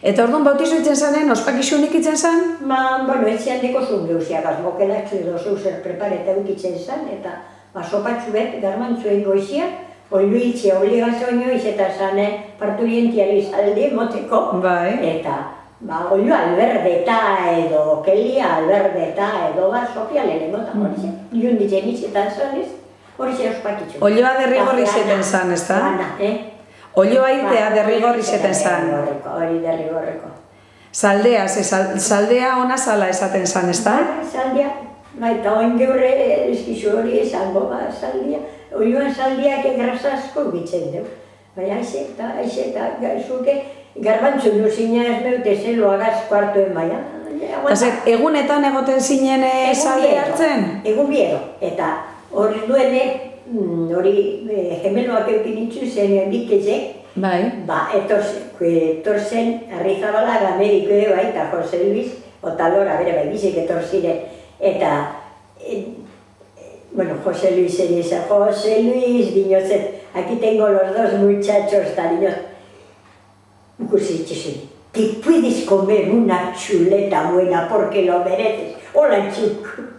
Eta orduan bautizo itzen zanen, ospakixunik itzen zan? Bueno, etxean deko zuen geuzia, gazmokelatxu edo zeuzer prepareta eukitzen zan, eta sopatxu bet, garmantzuen goizia, oilu itxe obligazio inoiz eta zane parturientiari zaldi moteko. Bai. Eta oilu alberdeta edo kelia alberdeta edo Sofia lehenengota horixe. Iunditzen itxetan zanez, horixe ospakitxu. Olioa derrigorri zeten zan, ez da? Olioa itea derrigorri zeten zan. Hori derrigorreko. Saldea, saldea ona zala esaten zan, ez da? Saldea, eta oin geure eskixu hori esango, saldea. Olioan saldeak egrasa asko bitzen dugu. Baina aixe eta zuke garbantzu duzina ez meute zelo agaz kuartuen baina. Egunetan egoten zinen salde hartzen? Egun biero. Eta hori duene, hori gemeloak eukin itzu zen bikezek, etorzen Arrizabalaga medikoe bai, eta Jose Luis, Otalora bere bai, bizek etorziren. Eta, bueno, Jose Luis dice, Jose Luis, diñozet, aquí tengo los dos muchachos, diñoz. Te puedes comer una chuleta buena porque lo mereces. Hola, chico.